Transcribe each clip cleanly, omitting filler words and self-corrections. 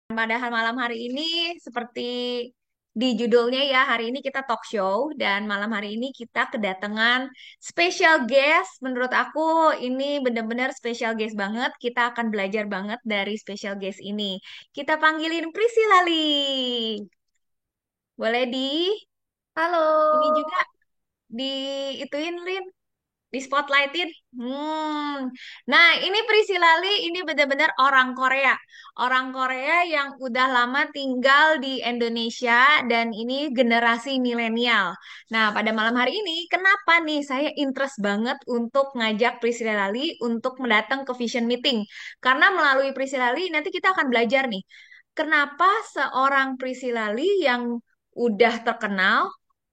Padahal malam hari ini seperti di judulnya ya, hari ini kita talk show dan malam hari ini kita kedatangan special guest. Menurut aku ini benar-benar special guest banget. Kita akan belajar banget dari special guest ini. Kita panggilin Priscilla Lee. Boleh ini Halo, juga di ituin Lin. Di spotlightin. Nah, ini Priscilla Lee, ini benar-benar orang Korea. Orang Korea yang udah lama tinggal di Indonesia dan ini generasi milenial. Nah, pada malam hari ini, kenapa nih saya interest banget untuk ngajak Priscilla Lee untuk mendatang ke Vision Meeting? Karena melalui Priscilla Lee nanti kita akan belajar nih, kenapa seorang Priscilla Lee yang udah terkenal,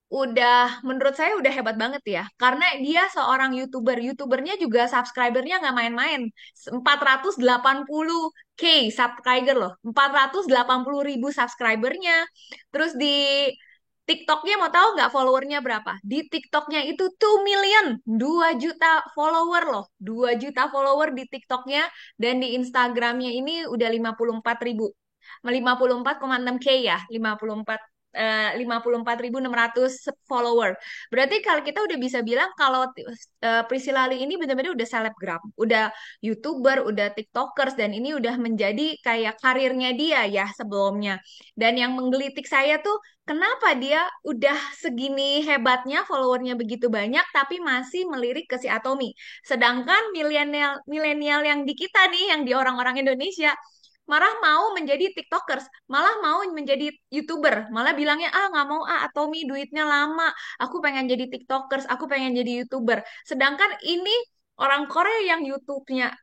udah menurut saya udah hebat banget ya. Karena dia seorang YouTuber. YouTubernya juga subscribernya nggak main-main. 480K subscriber loh. 480.000 subscribernya. Terus di TikToknya mau tahu nggak followernya berapa? Di TikToknya itu 2 million, 2 juta follower loh. 2 juta follower di TikToknya dan di Instagramnya ini udah 54.000. 54,6K ya, 54.600 follower. Berarti kalau kita udah bisa bilang kalau Priscilla Lee ini benar-benar udah selebgram, udah YouTuber, udah TikTokers dan ini udah menjadi kayak karirnya dia ya sebelumnya. Dan yang menggelitik saya tuh kenapa dia udah segini hebatnya followernya begitu banyak tapi masih melirik ke si Atomi. Sedangkan milenial milenial yang di kita nih yang di orang-orang Indonesia malah mau menjadi TikTokers, malah mau menjadi YouTuber, malah bilangnya ah nggak mau ah Atomi duitnya lama, aku pengen jadi TikTokers, aku pengen jadi YouTuber. Sedangkan ini orang Korea yang YouTube-nya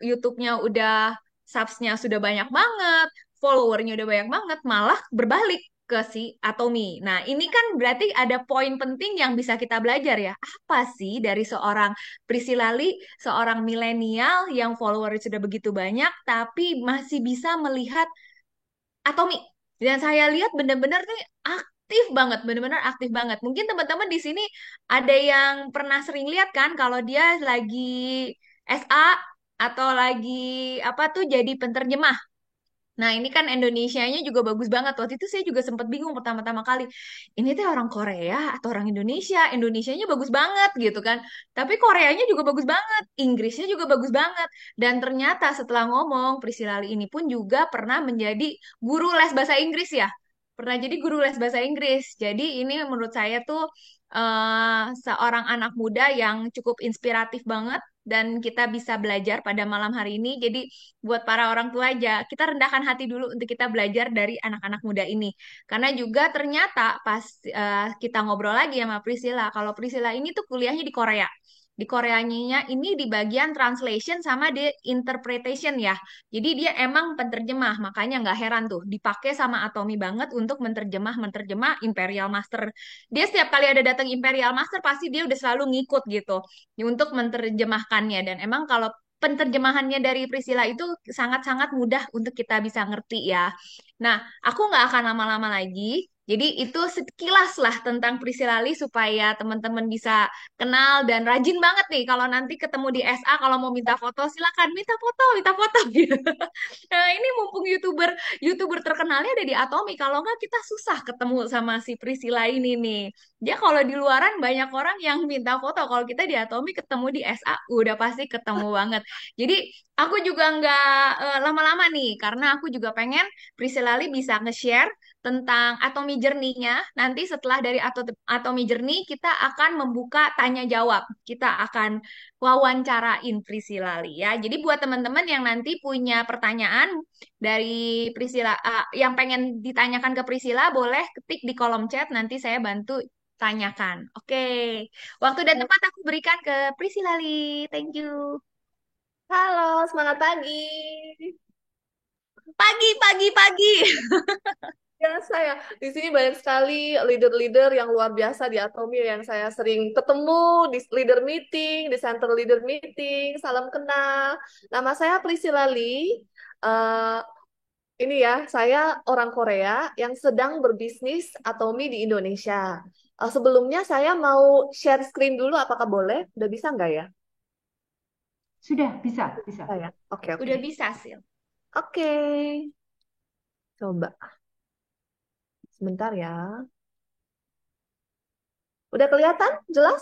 udah subsnya sudah banyak banget, followernya udah banyak banget, malah berbalik ke si Atomi. Nah, ini kan berarti ada poin penting yang bisa kita belajar ya. Apa sih dari seorang Priscilla Lee, seorang milenial yang follower sudah begitu banyak, tapi masih bisa melihat Atomi. Dan saya lihat benar-benar nih aktif banget, benar-benar aktif banget. Mungkin teman-teman di sini ada yang pernah sering lihat kan kalau dia lagi SA atau lagi apa tuh jadi penterjemah. Nah, ini kan Indonesianya juga bagus banget. Waktu itu saya juga sempat bingung pertama-tama kali. Ini tuh orang Korea atau orang Indonesia? Indonesianya bagus banget gitu kan. Tapi Koreanya juga bagus banget. Inggrisnya juga bagus banget. Dan ternyata setelah ngomong, Priscilla Lee ini pun juga pernah menjadi guru les bahasa Inggris ya. Pernah jadi guru les bahasa Inggris. Jadi ini menurut saya tuh seorang anak muda yang cukup inspiratif banget dan kita bisa belajar pada malam hari ini. Jadi buat para orang tua aja, kita rendahkan hati dulu untuk kita belajar dari anak-anak muda ini. Karena juga ternyata pas kita ngobrol lagi sama Priscilla, kalau Priscilla ini tuh kuliahnya di Korea. Di Koreanya ini di bagian translation sama di interpretation ya. Jadi dia emang penterjemah, makanya nggak heran tuh dipakai sama Atomi banget untuk menterjemah Imperial Master. Dia setiap kali ada datang Imperial Master pasti dia udah selalu ngikut gitu untuk menterjemahkannya. Dan emang kalau penterjemahannya dari Priscilla itu sangat-sangat mudah untuk kita bisa ngerti ya. Nah, aku nggak akan lama-lama lagi. Jadi itu sekilas lah tentang Priscilla Lee supaya teman-teman bisa kenal dan rajin banget nih kalau nanti ketemu di SA kalau mau minta foto silakan minta foto gitu. Nah, ini mumpung YouTuber terkenalnya ada di Atomi. Kalau nggak kita susah ketemu sama si Priscilla ini nih. Dia kalau di luaran banyak orang yang minta foto. Kalau kita di Atomi ketemu di SA udah pasti ketemu banget. Jadi aku juga nggak lama-lama nih karena aku juga pengen Priscilla Lee bisa nge-share tentang Atomy Journey-nya. Nanti setelah dari Atomy Journey kita akan membuka tanya jawab. Kita akan wawancarain Priscilla Lee ya. Jadi buat teman-teman yang nanti punya pertanyaan dari Priscilla yang pengen ditanyakan ke Priscilla boleh ketik di kolom chat nanti saya bantu tanyakan. Oke. Waktu dan tempat aku berikan ke Priscilla Lee. Thank you. halo, semangat pagi. Pagi, pagi, pagi. Ya, saya di sini banyak sekali leader-leader yang luar biasa di Atomi yang saya sering ketemu di leader meeting, di center leader meeting. Salam kenal. Nama saya Priscilla Lee. Eh, ini ya, saya orang Korea yang sedang berbisnis Atomi di Indonesia. Sebelumnya saya mau share screen dulu, apakah boleh? Udah bisa nggak ya? Sudah bisa, bisa. Saya. Oke, oke. Udah bisa sih. Oke. Coba, sebentar ya. Udah kelihatan? Jelas?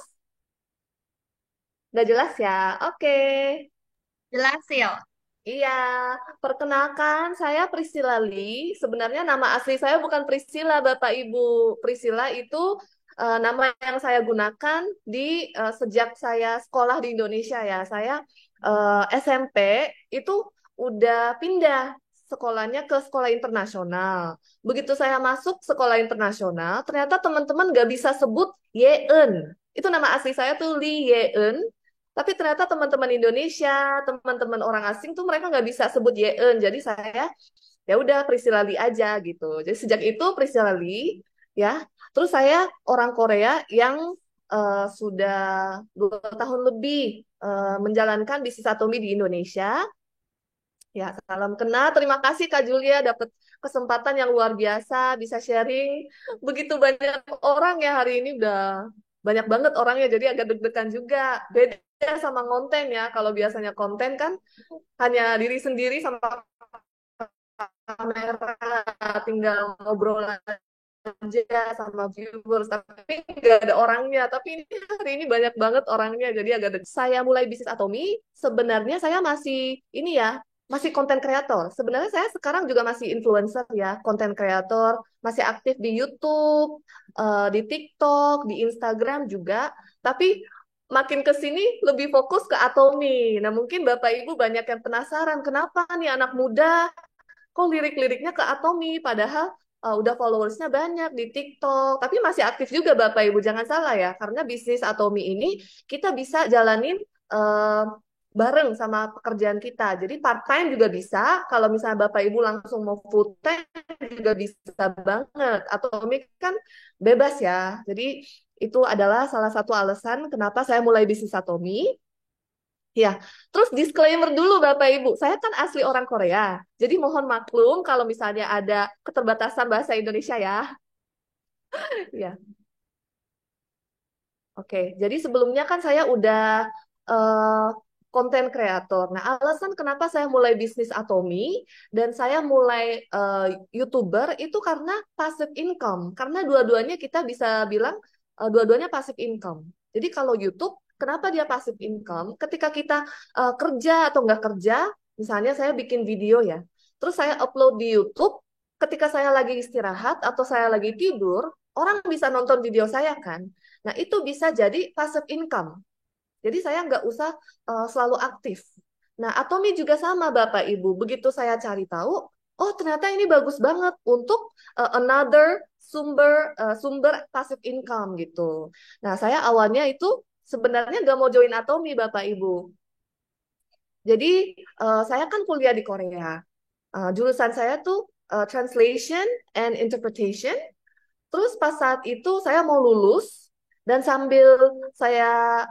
Nggak jelas ya? Oke. Jelas ya. Iya, perkenalkan saya Priscilla Lee. Sebenarnya nama asli saya bukan Priscilla, Bapak Ibu. Priscilla itu nama yang saya gunakan di sejak saya sekolah di Indonesia ya. Saya SMP itu udah pindah sekolahnya ke sekolah internasional. Begitu saya masuk sekolah internasional, ternyata teman-teman nggak bisa sebut Yeun. Itu nama asli saya tuh Lee Yeun. Tapi ternyata teman-teman Indonesia, teman-teman orang asing tuh mereka nggak bisa sebut Yeun. Jadi saya ya udah Priscilla Lee aja gitu. Jadi sejak itu Priscilla Lee ya. Terus saya orang Korea yang sudah 2 tahun lebih menjalankan bisnis Atomi di Indonesia. Ya, salam kenal. Terima kasih Kak Julia dapat kesempatan yang luar biasa bisa sharing. Begitu banyak orang ya hari ini udah banyak banget orangnya jadi agak deg-degan juga. Beda sama konten ya. Kalau biasanya konten kan hanya diri sendiri sama kamera, tinggal ngobrol aja sama viewers tapi nggak ada orangnya tapi ini hari ini banyak banget orangnya jadi agak saya mulai bisnis Atomi sebenarnya saya masih ini ya masih konten kreator sebenarnya saya sekarang juga masih influencer ya konten kreator masih aktif di YouTube di TikTok di Instagram juga tapi makin ke sini lebih fokus ke Atomi nah mungkin Bapak Ibu banyak yang penasaran kenapa nih anak muda kok lirik-liriknya ke Atomi padahal udah followersnya banyak di TikTok tapi masih aktif juga Bapak Ibu jangan salah ya karena bisnis Atomi ini kita bisa jalanin uh, bareng sama pekerjaan kita jadi part time juga bisa kalau misalnya Bapak Ibu langsung mau full time juga bisa banget Atomi kan bebas ya jadi itu adalah salah satu alasan kenapa saya mulai bisnis Atomi. Ya, terus disclaimer dulu Bapak Ibu, saya kan asli orang Korea, jadi mohon maklum kalau misalnya ada keterbatasan bahasa Indonesia ya. Ya, oke. Jadi sebelumnya kan saya udah eh, konten kreator. Nah, alasan kenapa saya mulai bisnis Atomi dan saya mulai YouTuber itu karena passive income. Karena dua-duanya kita bisa bilang dua-duanya passive income. Jadi kalau YouTube, kenapa dia passive income? Ketika kita kerja atau nggak kerja, misalnya saya bikin video ya, terus saya upload di YouTube, ketika saya lagi istirahat atau saya lagi tidur, orang bisa nonton video saya kan. Nah, itu bisa jadi passive income. Jadi saya nggak usah selalu aktif. Nah, Atomi juga sama Bapak Ibu. Begitu saya cari tahu, oh ternyata ini bagus banget untuk another sumber passive income gitu. Nah, saya awalnya itu sebenarnya nggak mau join Atomi Bapak Ibu. Jadi saya kan kuliah di Korea. Jurusan saya tuh translation and interpretation. Terus pas saat itu saya mau lulus dan sambil saya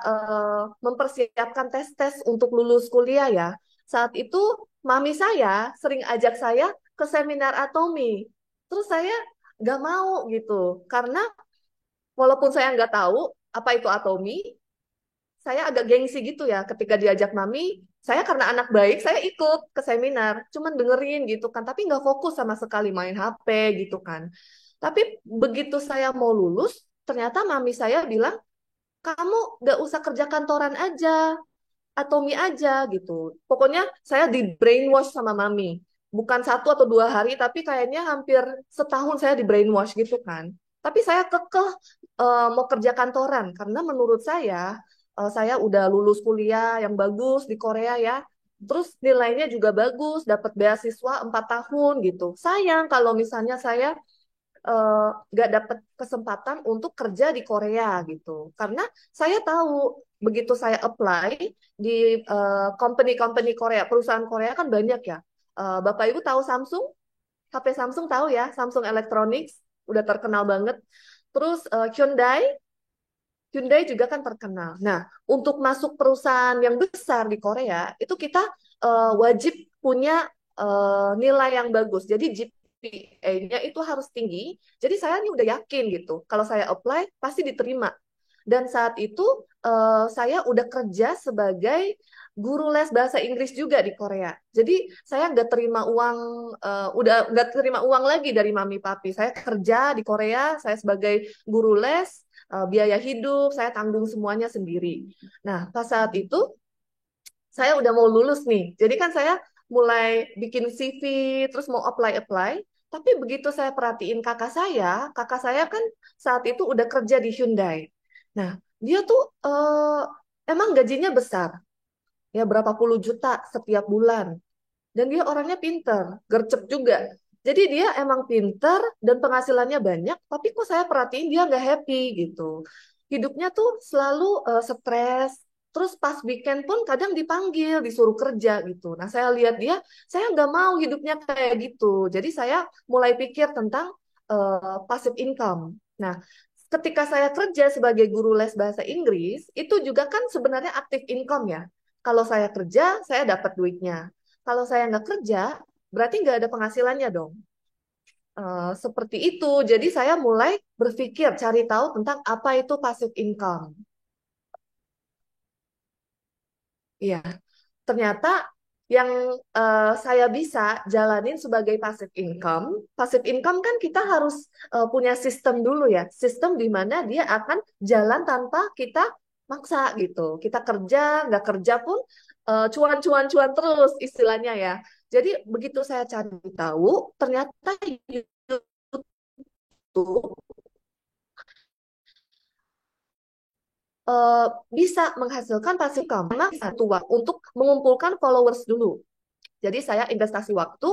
mempersiapkan tes-tes untuk lulus kuliah ya. Saat itu mami saya sering ajak saya ke seminar Atomi. Terus saya nggak mau gitu karena walaupun saya nggak tahu apa itu Atomi, saya agak gengsi gitu ya ketika diajak mami. Saya karena anak baik, saya ikut ke seminar, cuman dengerin gitu kan, tapi nggak fokus sama sekali main HP gitu kan. Tapi begitu saya mau lulus, ternyata mami saya bilang, kamu nggak usah kerja kantoran aja, Atomi aja gitu. Pokoknya saya di brainwash sama mami. Bukan 1 atau 2 hari, tapi kayaknya hampir setahun saya di brainwash gitu kan. Tapi saya kekeh mau kerja kantoran karena menurut saya udah lulus kuliah yang bagus di Korea ya. Terus nilainya juga bagus, dapat beasiswa 4 tahun gitu. Sayang kalau misalnya saya nggak dapat kesempatan untuk kerja di Korea gitu. Karena saya tahu begitu saya apply di company-company Korea, perusahaan Korea kan banyak ya. Bapak Ibu tahu Samsung? HP Samsung tahu ya, Samsung Electronics udah terkenal banget. Terus Hyundai, Hyundai juga kan terkenal. Nah, untuk masuk perusahaan yang besar di Korea, itu kita wajib punya nilai yang bagus. Jadi GPA-nya itu harus tinggi. Jadi saya ini udah yakin gitu. Kalau saya apply, pasti diterima. Dan saat itu saya udah kerja sebagai guru les bahasa Inggris juga di Korea. Jadi saya nggak terima uang, udah nggak terima uang lagi dari mami papi. Saya kerja di Korea, saya sebagai guru les, biaya hidup saya tanggung semuanya sendiri. Nah, pas saat itu saya udah mau lulus nih. Jadi kan saya mulai bikin CV, terus mau apply-apply. Tapi begitu saya perhatiin kakak saya kan saat itu udah kerja di Hyundai. Nah, dia tuh emang gajinya besar, ya berapa puluh juta setiap bulan. Dan dia orangnya pinter, gercep juga. Jadi dia emang pinter dan penghasilannya banyak, tapi kok saya perhatiin dia nggak happy gitu. Hidupnya tuh selalu stres, terus pas weekend pun kadang dipanggil, disuruh kerja gitu. Nah saya lihat dia, saya nggak mau hidupnya kayak gitu. Jadi saya mulai pikir tentang passive income. Nah, ketika saya kerja sebagai guru les bahasa Inggris, itu juga kan sebenarnya active income ya. Kalau saya kerja, saya dapat duitnya. Kalau saya nggak kerja, berarti nggak ada penghasilannya dong. Seperti itu. Jadi saya mulai berpikir, cari tahu tentang apa itu passive income. Iya, ternyata yang saya bisa jalanin sebagai passive income kan kita harus punya sistem dulu ya, sistem di mana dia akan jalan tanpa kita maksa gitu. Kita kerja, nggak kerja pun cuan-cuan-cuan terus istilahnya ya. Jadi begitu saya cari tahu, ternyata YouTube eh, bisa menghasilkan passive income. Memang satu untuk mengumpulkan followers dulu. Jadi saya investasi waktu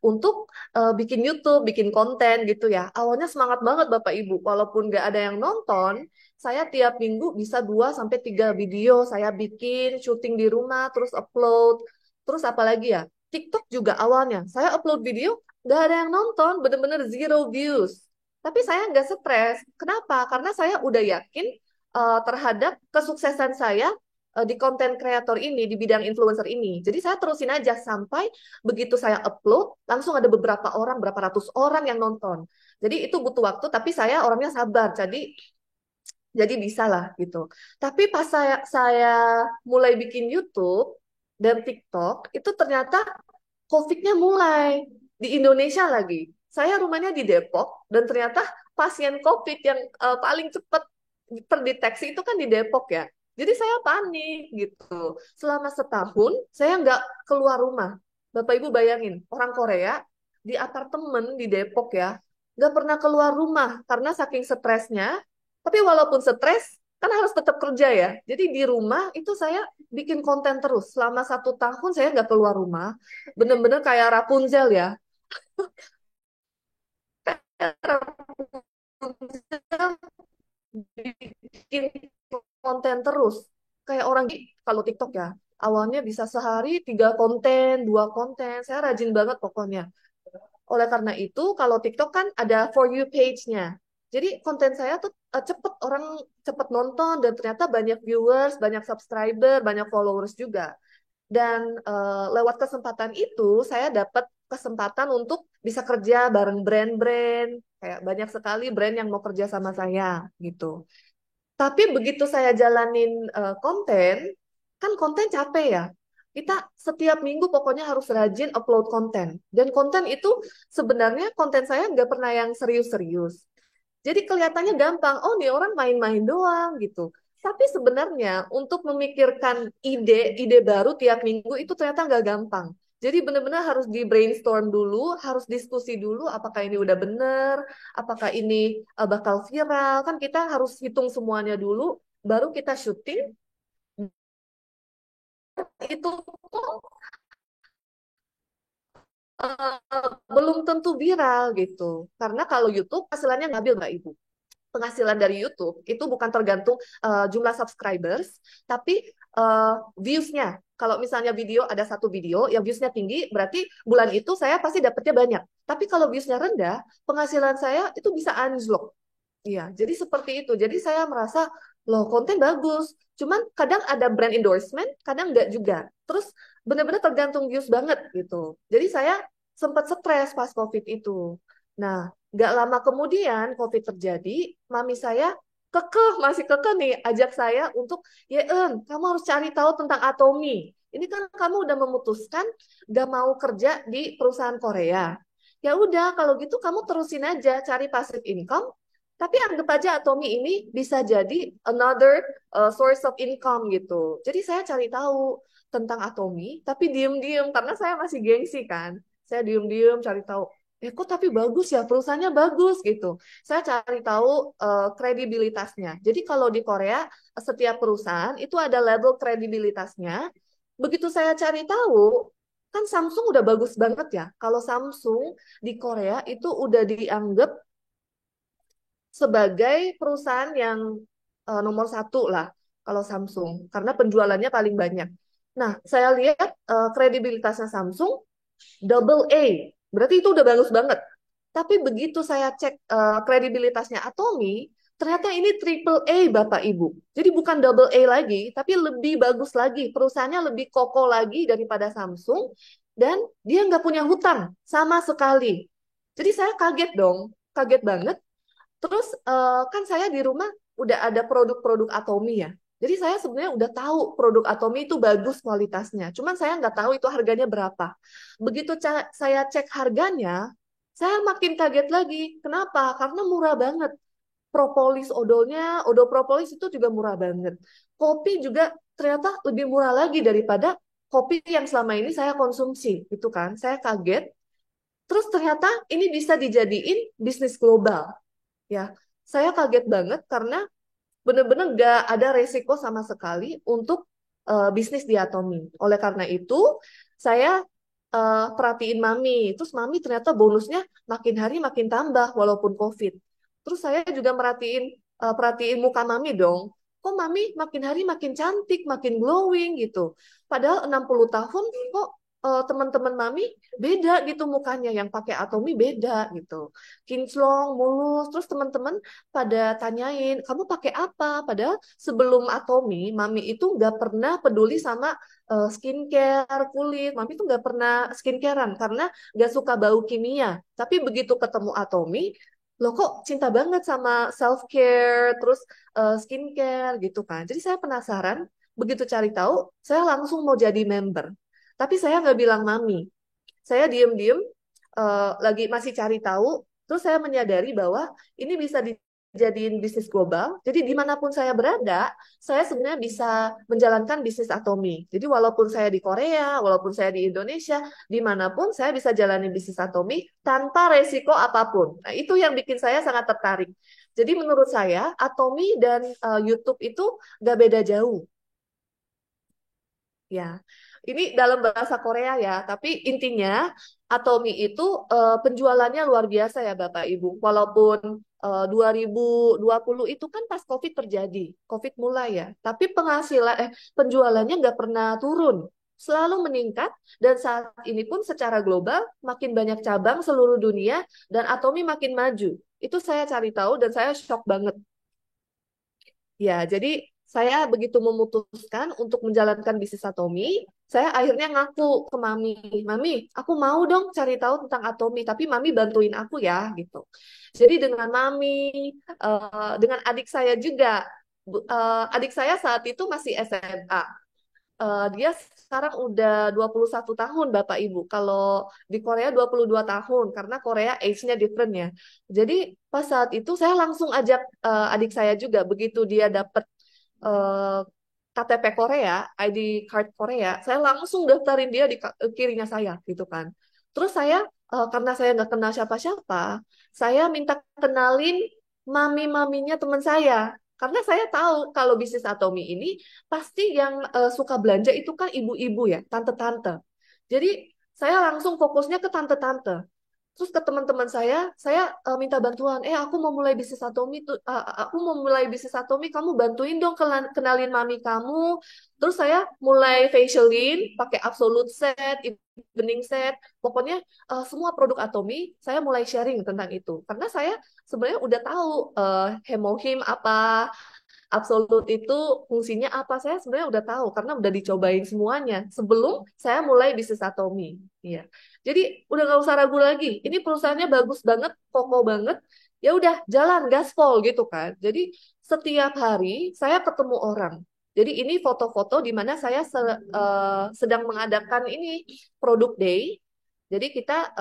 untuk bikin YouTube, bikin konten gitu ya. Awalnya semangat banget Bapak Ibu. Walaupun nggak ada yang nonton, saya tiap minggu bisa 2 sampai 3 video saya bikin, syuting di rumah, terus upload. Terus apa lagi ya? TikTok juga awalnya. Saya upload video, nggak ada yang nonton, bener-bener zero views. Tapi saya nggak stres. Kenapa? Karena saya udah yakin terhadap kesuksesan saya di konten kreator ini, di bidang influencer ini. Jadi saya terusin aja sampai begitu saya upload, langsung ada beberapa orang, berapa ratus orang yang nonton. Jadi itu butuh waktu, tapi saya orangnya sabar. Jadi bisa lah gitu. Tapi pas saya mulai bikin YouTube dan TikTok, itu ternyata COVID-nya mulai di Indonesia lagi. Saya rumahnya di Depok dan ternyata pasien COVID yang paling cepat terdeteksi itu kan di Depok ya. Jadi saya panik gitu. Selama setahun saya nggak keluar rumah. Bapak Ibu bayangin, orang Korea di apartemen di Depok ya, nggak pernah keluar rumah karena saking stresnya. Tapi walaupun stres, kan harus tetap kerja ya. Jadi di rumah itu saya bikin konten terus. Selama 1 tahun saya nggak keluar rumah. Bener-bener kayak Rapunzel ya. Kayak Rapunzel bikin konten terus. Kayak orang kalau TikTok ya, awalnya bisa sehari 3 konten, 2 konten. Saya rajin banget pokoknya. Oleh karena itu, kalau TikTok kan ada For You page-nya. Jadi konten saya tuh cepet, orang cepet nonton dan ternyata banyak viewers, banyak subscriber, banyak followers juga. Dan lewat kesempatan itu, saya dapat kesempatan untuk bisa kerja bareng brand-brand. Kayak banyak sekali brand yang mau kerja sama saya gitu. Tapi begitu saya jalanin konten, kan konten capek ya. Kita setiap minggu pokoknya harus rajin upload konten. Dan konten itu sebenarnya konten saya nggak pernah yang serius-serius. Jadi kelihatannya gampang, oh nih orang main-main doang gitu. Tapi sebenarnya untuk memikirkan ide-ide baru tiap minggu itu ternyata nggak gampang. Jadi benar-benar harus di brainstorm dulu, harus diskusi dulu apakah ini udah bener, apakah ini bakal viral. Kan kita harus hitung semuanya dulu, baru kita syuting. Itu pun belum tentu viral gitu. Karena kalau YouTube hasilnya ngambil nggak Ibu? Penghasilan dari YouTube itu bukan tergantung jumlah subscribers, tapi views-nya. Kalau misalnya video ada satu video yang views-nya tinggi, berarti bulan itu saya pasti dapatnya banyak. Tapi kalau views-nya rendah, penghasilan saya itu bisa anjlok. Iya, jadi seperti itu. Jadi saya merasa, loh konten bagus. Cuman kadang ada brand endorsement, kadang enggak juga. Terus benar-benar tergantung views banget gitu. Jadi saya sempat stres pas COVID itu. Nah, nggak lama kemudian COVID terjadi, mami saya masih kekeh nih, ajak saya untuk, ya kamu harus cari tahu tentang Atomi. ini kan kamu udah memutuskan gak mau kerja di perusahaan Korea. Ya udah, kalau gitu kamu terusin aja cari passive income. Tapi anggap aja Atomi ini bisa jadi another source of income gitu. Jadi saya cari tahu tentang Atomi, tapi diem-diem karena saya masih gengsi kan. Saya diem-diem cari tahu. Kok tapi bagus ya, perusahaannya bagus gitu. Saya cari tahu kredibilitasnya. Jadi kalau di Korea, setiap perusahaan itu ada level kredibilitasnya. Begitu saya cari tahu, kan Samsung udah bagus banget ya. Kalau Samsung di Korea itu udah dianggap sebagai perusahaan yang nomor satu lah kalau Samsung karena penjualannya paling banyak. Nah, saya lihat kredibilitasnya Samsung double A, berarti itu udah bagus banget. Tapi begitu saya cek kredibilitasnya Atomi, ternyata ini triple A Bapak Ibu. Jadi bukan double A lagi, tapi lebih bagus lagi. Perusahaannya lebih kokoh lagi daripada Samsung dan dia nggak punya hutang sama sekali. Jadi saya kaget dong, kaget banget. Terus kan saya di rumah udah ada produk-produk Atomi ya. Jadi saya sebenarnya udah tahu produk Atomi itu bagus kualitasnya. Cuman saya nggak tahu itu harganya berapa. Begitu saya cek harganya, saya makin kaget lagi. Kenapa? Karena murah banget. Propolis odolnya, odol propolis itu juga murah banget. Kopi juga ternyata lebih murah lagi daripada kopi yang selama ini saya konsumsi. Itu kan, saya kaget. Terus ternyata ini bisa dijadiin bisnis global ya. Saya kaget banget karena benar-benar gak ada resiko sama sekali untuk bisnis di Atomi. Oleh karena itu, saya perhatiin Mami. Terus Mami ternyata bonusnya makin hari makin tambah walaupun COVID. Terus saya juga perhatiin muka Mami dong. Kok Mami makin hari makin cantik, makin glowing gitu. Padahal 60 tahun kok teman-teman Mami beda gitu mukanya, yang pakai Atomi beda gitu. Kinclong, mulus, terus teman-teman pada tanyain, kamu pakai apa? Padahal sebelum Atomi, Mami itu nggak pernah peduli sama skincare, kulit. Mami tuh nggak pernah skincarean karena nggak suka bau kimia. Tapi begitu ketemu Atomi, loh kok cinta banget sama self care, terus skincare gitu kan. Jadi saya penasaran, begitu cari tahu, saya langsung mau jadi member. Tapi saya nggak bilang Mami. Saya diem-diem lagi masih cari tahu, terus saya menyadari bahwa ini bisa dijadiin bisnis global. Jadi dimanapun saya berada, saya sebenarnya bisa menjalankan bisnis Atomi. Jadi walaupun saya di Korea, walaupun saya di Indonesia, dimanapun saya bisa jalani bisnis Atomi tanpa resiko apapun. Nah, itu yang bikin saya sangat tertarik. Jadi menurut saya, Atomi dan YouTube itu gak beda jauh. Ya, ini dalam bahasa Korea ya, tapi intinya Atomi itu penjualannya luar biasa ya Bapak Ibu. Walaupun 2020 itu kan pas COVID terjadi, COVID mulai ya, tapi penjualannya nggak pernah turun, selalu meningkat dan saat ini pun secara global makin banyak cabang seluruh dunia dan Atomi makin maju. Itu saya cari tahu dan saya shock banget. Ya, jadi saya begitu memutuskan untuk menjalankan bisnis Atomi, saya akhirnya ngaku ke Mami, Mami, aku mau dong cari tahu tentang Atomi, tapi Mami bantuin aku ya, gitu. Jadi dengan Mami, dengan adik saya juga, adik saya saat itu masih SMA. Dia sekarang udah 21 tahun Bapak Ibu. Kalau di Korea 22 tahun karena Korea age-nya different ya. Jadi pas saat itu saya langsung ajak adik saya juga begitu dia dapat eh, KTP Korea, ID card Korea, saya langsung daftarin dia di kirinya saya gitu kan. Terus saya karena saya nggak kenal siapa-siapa, saya minta kenalin mami-maminya teman saya. Karena saya tahu kalau bisnis Atomi ini pasti yang suka belanja itu kan ibu-ibu ya, tante-tante. Jadi saya langsung fokusnya ke tante-tante. Terus ke teman-teman saya minta bantuan. Aku mau mulai bisnis Atomi tuh, aku mau mulai bisnis Atomi, kamu bantuin dong kenalin mami kamu. Terus saya mulai facialin, pakai Absolute Set, evening set, pokoknya semua produk Atomi saya mulai sharing tentang itu. Karena saya sebenarnya udah tahu Hemohim apa, Absolut itu fungsinya apa, saya sebenarnya udah tahu karena udah dicobain semuanya sebelum saya mulai bisnis Atomi. Iya. Jadi udah nggak usah ragu lagi. Ini perusahaannya bagus banget, kokoh banget. Ya udah jalan gaspol gitu kan. Jadi setiap hari saya ketemu orang. Jadi ini foto-foto di mana saya sedang mengadakan ini product day. Jadi kita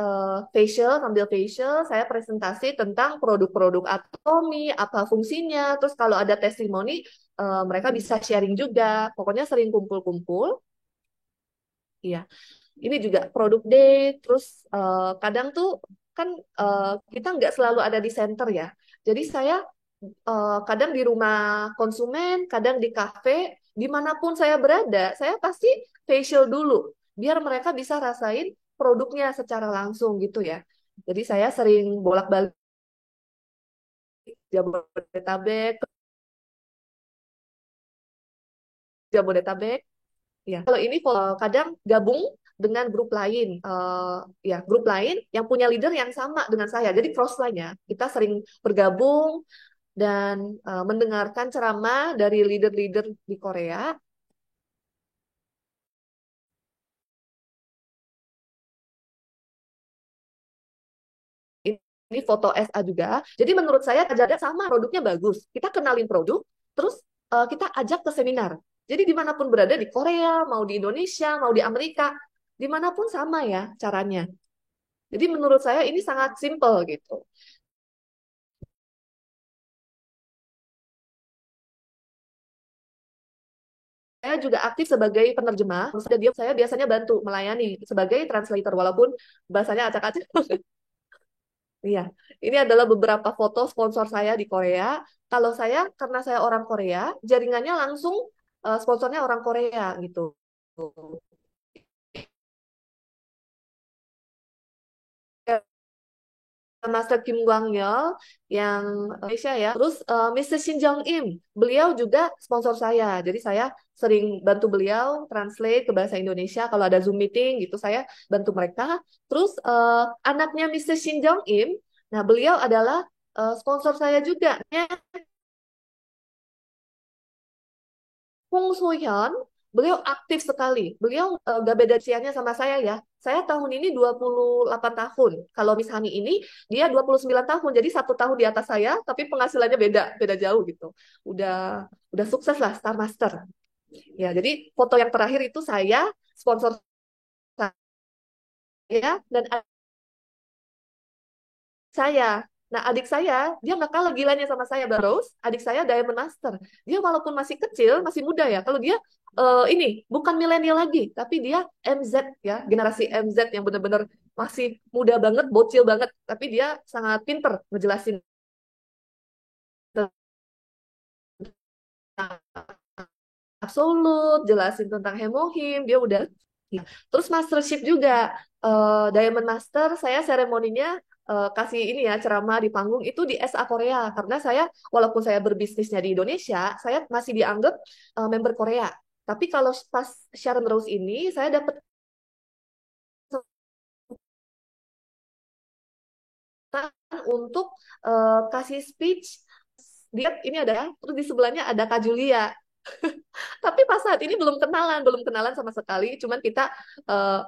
facial, sambil facial, saya presentasi tentang produk-produk Atomi, apa fungsinya. Terus kalau ada testimoni, mereka bisa sharing juga. Pokoknya sering kumpul-kumpul. Iya, ini juga produk day. Terus kadang tuh kan eh, kita nggak selalu ada di center ya. Jadi saya kadang di rumah konsumen, kadang di kafe, dimanapun saya berada, saya pasti facial dulu, biar mereka bisa rasain produknya secara langsung gitu ya. Jadi saya sering bolak-balik Jabodetabek, Jabodetabek. Ya, kalau ini kadang gabung dengan grup lain, ya grup lain yang punya leader yang sama dengan saya. Jadi cross line ya. Kita sering bergabung dan mendengarkan ceramah dari leader-leader di Korea. Ini foto SA juga. Jadi menurut saya aja sama, produknya bagus. Kita kenalin produk, terus kita ajak ke seminar. Jadi dimanapun berada di Korea, mau di Indonesia, mau di Amerika, dimanapun sama ya caranya. Jadi menurut saya ini sangat simple gitu. Saya juga aktif sebagai penerjemah. Terus dia saya biasanya bantu melayani sebagai translator walaupun bahasanya acak-acak. Iya, ini adalah beberapa foto sponsor saya di Korea. Kalau saya, karena saya orang Korea, jaringannya langsung sponsornya orang Korea gitu. Master Kim Kwang Yeol yang Indonesia ya. Terus Mr. Shin Jong Im, beliau juga sponsor saya. Jadi saya sering bantu beliau translate ke bahasa Indonesia kalau ada Zoom meeting gitu saya bantu mereka. Terus anaknya Mr. Shin Jong Im, nah beliau adalah sponsor saya juga. Hong So-hyun, beliau aktif sekali. Beliau gak beda usianya sama saya ya. Saya tahun ini 28 tahun. Kalau Miss Hani ini, dia 29 tahun. Jadi 1 tahun di atas saya, tapi penghasilannya beda, beda jauh gitu. Udah sukses lah, Star Master. Ya, jadi foto yang terakhir itu saya, sponsor saya, dan saya. Nah, adik saya, dia nggak kalah gilanya sama saya, Baros. Adik saya Diamond Master. Dia walaupun masih kecil, masih muda ya. Kalau dia ini bukan milenial lagi, tapi dia MZ ya, generasi MZ yang benar-benar masih muda banget, bocil banget. Tapi dia sangat pinter ngejelasin tentang absolut, jelasin tentang hemohim, dia udah. Terus mastership juga, Diamond Master, saya seremoninya kasih ini ya ceramah di panggung itu di SA Korea karena saya walaupun saya berbisnisnya di Indonesia, saya masih dianggap member Korea. Tapi kalau pas Sharon Rose ini, saya dapat kesempatan untuk kasih speech. Dia ini ada, terus di sebelahnya ada Kak Julia. Tapi pas saat ini belum kenalan sama sekali. Cuman kita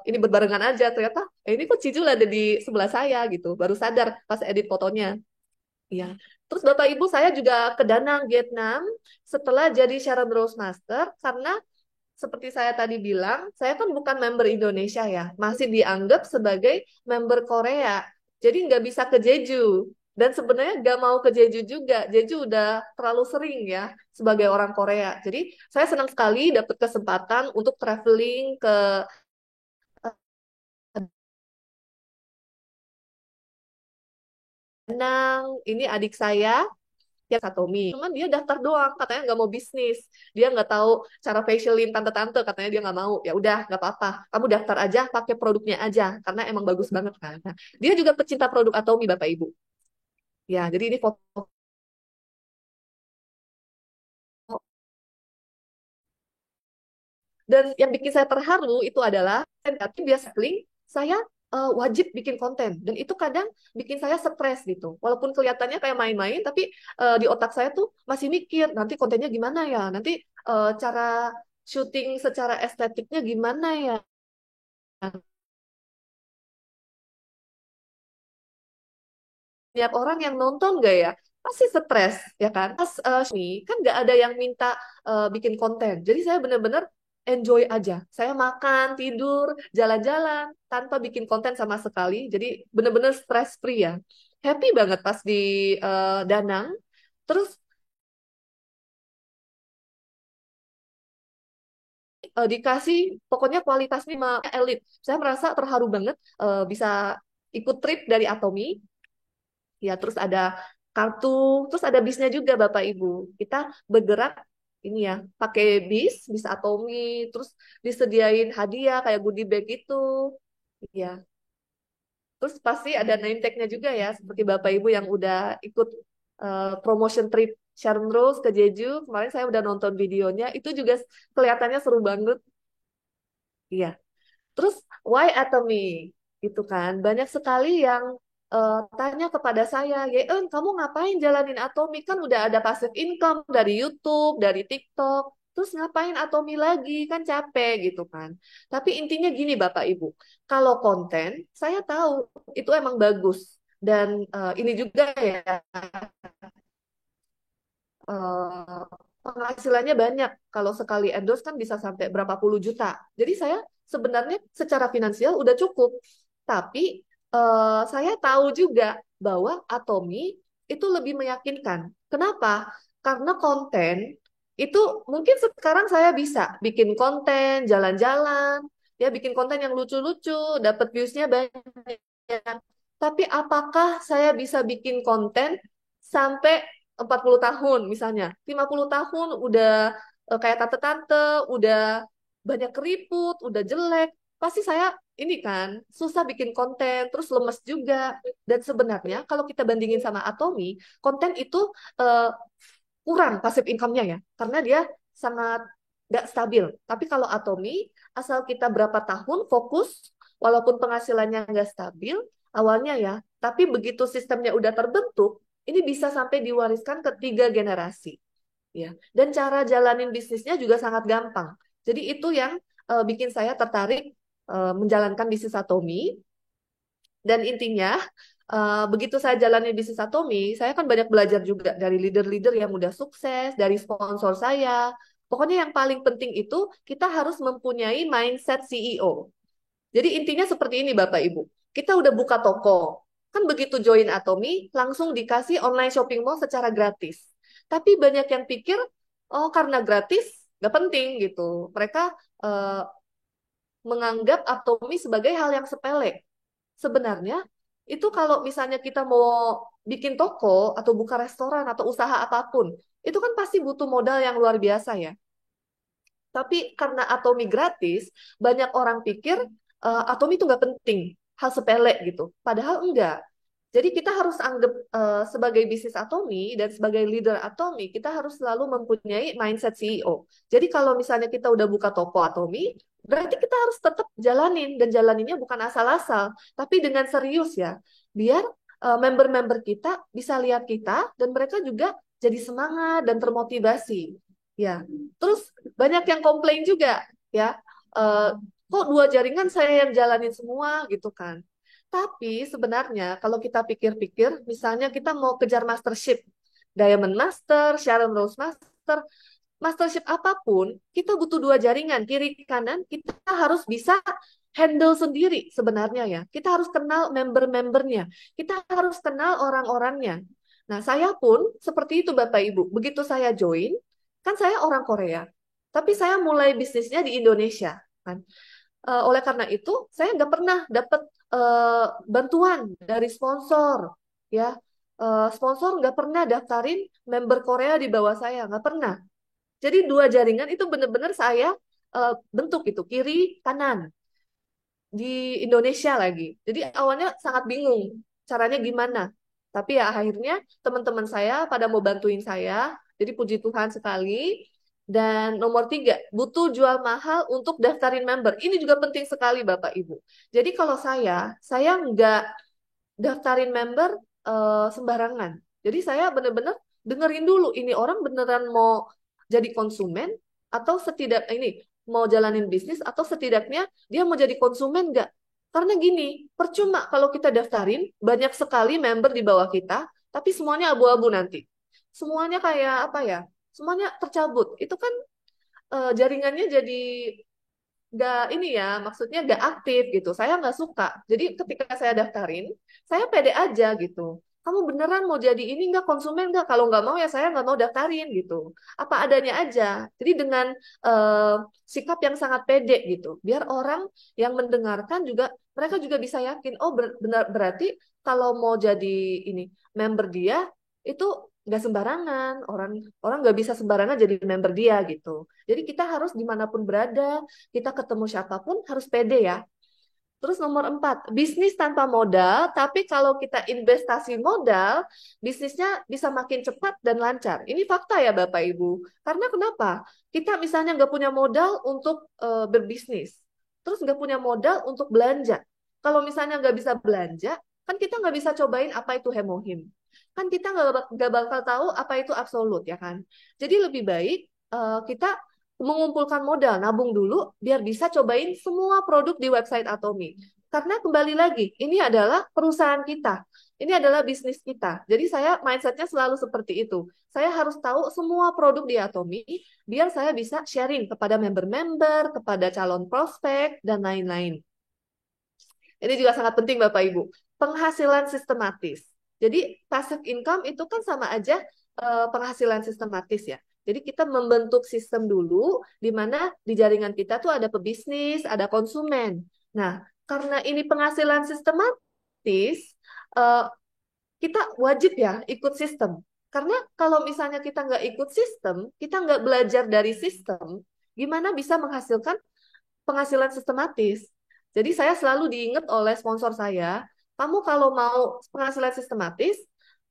ini berbarengan aja. Ternyata, ini kok Cijul ada di sebelah saya gitu. Baru sadar pas edit fotonya. Iya. Terus Bapak Ibu saya juga ke Danang, Vietnam setelah jadi Sharon Rose Master karena seperti saya tadi bilang, saya kan bukan member Indonesia ya, masih dianggap sebagai member Korea. Jadi nggak bisa ke Jeju. Dan sebenarnya nggak mau ke Jeju juga. Jeju udah terlalu sering ya sebagai orang Korea. Jadi saya senang sekali dapat kesempatan untuk traveling ke Danang. Ini adik saya yang Satomi. Cuman dia daftar doang, katanya nggak mau bisnis. Dia nggak tahu cara facialin tante-tante, katanya dia nggak mau. Ya udah, nggak apa-apa. Kamu daftar aja, pakai produknya aja, karena emang bagus banget kan. Nah, dia juga pecinta produk Atomi, Bapak Ibu. Ya, jadi ini foto. Dan yang bikin saya terharu itu adalah, tapi biasa link, saya wajib bikin konten. Dan itu kadang bikin saya stres gitu. Walaupun kelihatannya kayak main-main, tapi di otak saya tuh masih mikir, nanti kontennya gimana ya? Nanti cara syuting secara estetiknya gimana ya? Tiap orang yang nonton gak ya? pasti stres ya kan. Pas nih kan nggak ada yang minta bikin konten, jadi saya bener-bener enjoy aja. Saya makan, tidur, jalan-jalan tanpa bikin konten sama sekali. Jadi bener-bener stress free ya. Happy banget pas di Danang. Terus dikasih pokoknya kualitasnya elit. Saya merasa terharu banget bisa ikut trip dari Atomi. Ya, terus ada kartu, terus ada bisnya juga Bapak Ibu. Kita bergerak ini ya, pakai bis Atomi, terus disediain hadiah kayak goodie bag itu. Ya, terus pasti ada name tag-nya juga ya, seperti Bapak Ibu yang udah ikut promotion trip Sharon Rose ke Jeju. Kemarin saya udah nonton videonya, itu juga kelihatannya seru banget. Iya. Terus why Atomy? Gitu kan. Banyak sekali yang tanya kepada saya, Yeun, kamu ngapain jalanin Atomy? Kan udah ada passive income dari YouTube, dari TikTok. Terus ngapain Atomy lagi? Kan capek gitu kan. Tapi intinya gini Bapak Ibu, kalau konten, saya tahu itu emang bagus. Dan ini juga ya, eh, penghasilannya banyak. Kalau sekali endorse kan bisa sampai berapa puluh juta. Jadi saya sebenarnya secara finansial udah cukup. Tapi saya tahu juga bahwa Atomi itu lebih meyakinkan. Kenapa? Karena konten itu mungkin sekarang saya bisa bikin konten jalan-jalan, ya bikin konten yang lucu-lucu, dapat views-nya banyak. Tapi apakah saya bisa bikin konten sampai 40 tahun misalnya? 50 tahun udah kayak tante-tante, udah banyak keriput, udah jelek. Pasti saya ini kan susah bikin konten, terus lemes juga. Dan sebenarnya kalau kita bandingin sama Atomi, konten itu eh, kurang pasif income-nya ya, karena dia sangat nggak stabil. Tapi kalau Atomi, asal kita berapa tahun fokus, walaupun penghasilannya nggak stabil awalnya ya, tapi begitu sistemnya udah terbentuk, ini bisa sampai diwariskan ke 3 generasi. Ya, dan cara jalanin bisnisnya juga sangat gampang. Jadi itu yang bikin saya tertarik menjalankan bisnis Atomi. Dan intinya, begitu saya jalani bisnis Atomi, saya kan banyak belajar juga dari leader-leader yang udah sukses, dari sponsor saya. Pokoknya yang paling penting itu kita harus mempunyai mindset CEO. Jadi intinya seperti ini Bapak Ibu. Kita udah buka toko. Kan begitu join Atomi, langsung dikasih online shopping mall secara gratis. Tapi banyak yang pikir, oh karena gratis, nggak penting gitu. Mereka eh, menganggap Atomi sebagai hal yang sepele. Sebenarnya itu kalau misalnya kita mau bikin toko atau buka restoran atau usaha apapun, itu kan pasti butuh modal yang luar biasa ya. Tapi karena Atomi gratis, banyak orang pikir Atomi itu nggak penting, hal sepele gitu. Padahal enggak. Jadi kita harus anggap sebagai bisnis Atomi dan sebagai leader Atomi, kita harus selalu mempunyai mindset CEO. Jadi kalau misalnya kita udah buka toko Atomi, berarti kita harus tetap jalanin dan jalaninnya bukan asal-asal, tapi dengan serius ya. Biar member-member kita bisa lihat kita dan mereka juga jadi semangat dan termotivasi. Ya, terus banyak yang komplain juga ya. Eh, kok 2 jaringan saya yang jalanin semua gitu kan. Tapi sebenarnya kalau kita pikir-pikir, misalnya kita mau kejar mastership, Diamond Master, Sharon Rose Master, mastership apapun, kita butuh 2 jaringan, kiri kanan, kita harus bisa handle sendiri sebenarnya ya. Kita harus kenal member-membernya, kita harus kenal orang-orangnya. Nah, saya pun seperti itu Bapak Ibu. Begitu saya join, kan saya orang Korea, tapi saya mulai bisnisnya di Indonesia kan. Oleh karena itu, saya nggak pernah dapat bantuan dari sponsor, ya. Sponsor nggak pernah daftarin member Korea di bawah saya, nggak pernah. Jadi 2 jaringan itu benar-benar saya bentuk itu kiri kanan di Indonesia lagi. Jadi awalnya sangat bingung caranya gimana. Tapi ya akhirnya teman-teman saya pada mau bantuin saya. Jadi puji Tuhan sekali. Dan nomor 3, butuh jual mahal untuk daftarin member. Ini juga penting sekali Bapak Ibu. Jadi kalau saya nggak daftarin member sembarangan. Jadi saya benar-benar dengerin dulu ini orang beneran mau jadi konsumen atau ini mau jalanin bisnis atau setidaknya dia mau jadi konsumen nggak? Karena gini, percuma kalau kita daftarin banyak sekali member di bawah kita, tapi semuanya abu-abu nanti. Semuanya kayak apa ya? Semuanya tercabut. Itu kan jaringannya jadi nggak ini ya, maksudnya nggak aktif gitu. Saya nggak suka. Jadi ketika saya daftarin, saya pede aja gitu. Kamu beneran mau jadi ini nggak, konsumen nggak? Kalau nggak mau ya saya nggak mau daftarin gitu. Apa adanya aja. Jadi dengan eh, sikap yang sangat pede gitu. Biar orang yang mendengarkan juga, mereka juga bisa yakin. Oh benar berarti kalau mau jadi ini member dia itu nggak sembarangan. Orang orang nggak bisa sembarangan jadi member dia gitu. Jadi kita harus dimanapun berada, kita ketemu siapapun harus pede ya. Terus nomor 4, bisnis tanpa modal, tapi kalau kita investasi modal, bisnisnya bisa makin cepat dan lancar. Ini fakta ya Bapak Ibu. Karena kenapa? Kita misalnya nggak punya modal untuk berbisnis, terus nggak punya modal untuk belanja. Kalau misalnya nggak bisa belanja, kan kita nggak bisa cobain apa itu hemohim. Kan kita nggak bakal tahu apa itu absolut ya kan. Jadi lebih baik kita mengumpulkan modal, nabung dulu, biar bisa cobain semua produk di website Atomi. Karena kembali lagi, ini adalah perusahaan kita, ini adalah bisnis kita. Jadi saya mindsetnya selalu seperti itu. Saya harus tahu semua produk di Atomi, biar saya bisa sharing kepada member-member, kepada calon prospek, dan lain-lain. Ini juga sangat penting Bapak Ibu. Penghasilan sistematis. Jadi passive income itu kan sama aja penghasilan sistematis ya. Jadi kita membentuk sistem dulu di mana di jaringan kita tuh ada pebisnis, ada konsumen. Nah, karena ini penghasilan sistematis, eh, kita wajib ya ikut sistem. Karena kalau misalnya kita nggak ikut sistem, kita nggak belajar dari sistem, gimana bisa menghasilkan penghasilan sistematis? Jadi saya selalu diingat oleh sponsor saya, kamu kalau mau penghasilan sistematis,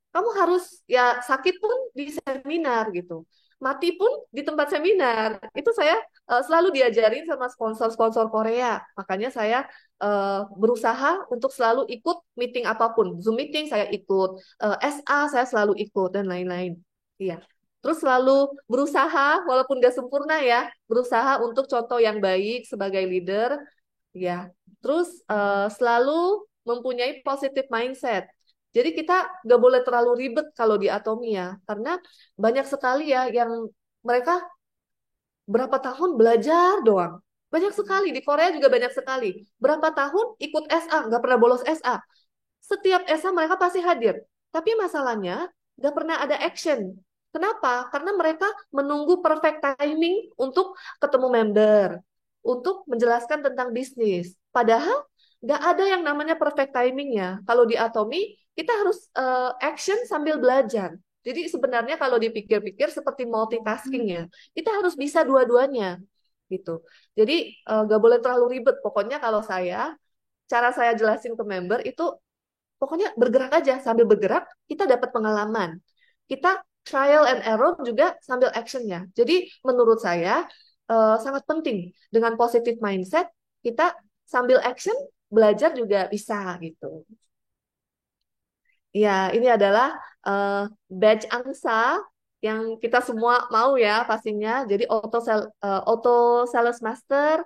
kamu harus ya sakit pun di seminar gitu. Mati pun di tempat seminar. Itu saya selalu diajarin sama sponsor-sponsor Korea. Makanya saya berusaha untuk selalu ikut meeting apapun. Zoom meeting saya ikut, SA saya selalu ikut, dan lain-lain. Iya. Terus selalu berusaha, walaupun gak sempurna ya, berusaha untuk contoh yang baik sebagai leader, ya. Terus selalu mempunyai positive mindset. Jadi kita nggak boleh terlalu ribet kalau di Atomi ya, karena banyak sekali ya yang mereka berapa tahun belajar doang. Banyak sekali, di Korea juga banyak sekali. Berapa tahun ikut SA, nggak pernah bolos SA. Setiap SA mereka pasti hadir. Tapi masalahnya, nggak pernah ada action. Kenapa? Karena mereka menunggu perfect timing untuk ketemu member, untuk menjelaskan tentang bisnis. Padahal nggak ada yang namanya perfect timing ya. Kalau di Atomi, kita harus action sambil belajar. Jadi sebenarnya kalau dipikir-pikir seperti multitasking ya. Kita harus bisa dua-duanya gitu. Jadi nggak boleh terlalu ribet. Pokoknya kalau saya, cara saya jelasin ke member itu pokoknya bergerak aja. Sambil bergerak kita dapat pengalaman. Kita trial and error juga sambil actionnya. Jadi menurut saya sangat penting dengan positive mindset kita sambil action belajar juga bisa gitu. Ya, ini adalah eh, badge angsa yang kita semua mau ya pastinya. Jadi auto sales master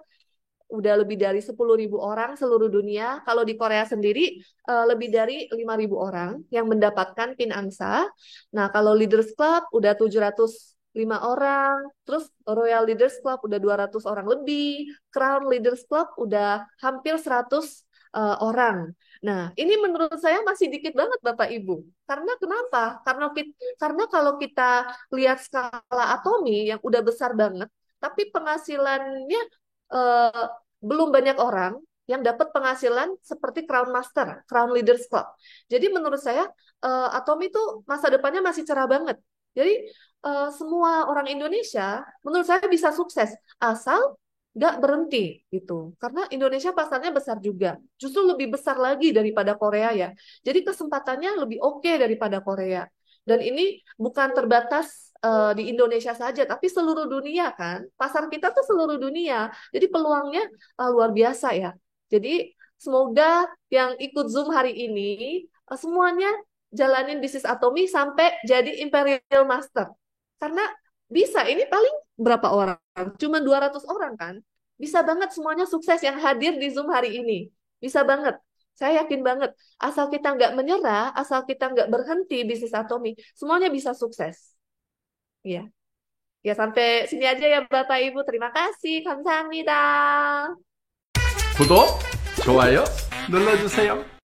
udah lebih dari 10.000 orang seluruh dunia. Kalau di Korea sendiri lebih dari 5.000 orang yang mendapatkan PIN angsa. Nah, kalau Leaders Club udah 705 orang, terus Royal Leaders Club udah 200 orang lebih, Crown Leaders Club udah hampir 100 orang. Nah, ini menurut saya masih dikit banget Bapak Ibu. Karena kenapa? Karena kalau kita lihat skala atomi yang udah besar banget, tapi penghasilannya eh, belum banyak orang yang dapat penghasilan seperti Crown Master, Crown Leaders Club. Jadi menurut saya Atomi itu masa depannya masih cerah banget. Jadi semua orang Indonesia menurut saya bisa sukses asal nggak berhenti gitu. Karena Indonesia pasarnya besar juga. Justru lebih besar lagi daripada Korea ya. Jadi kesempatannya lebih oke daripada Korea. Dan ini bukan terbatas di Indonesia saja, tapi seluruh dunia kan. Pasar kita tuh seluruh dunia. Jadi peluangnya luar biasa ya. Jadi semoga yang ikut Zoom hari ini semuanya jalanin bisnis Atomi sampai jadi Imperial Master. Karena bisa, ini paling berapa orang? Cuma 200 orang kan? Bisa banget semuanya sukses yang hadir di Zoom hari ini. Bisa banget. Saya yakin banget, asal kita nggak menyerah, asal kita nggak berhenti bisnis Atomi, semuanya bisa sukses. Iya. Ya sampai sini aja ya Bapak Ibu. Terima kasih. 감사합니다. 구독, 좋아요 눌러주세요.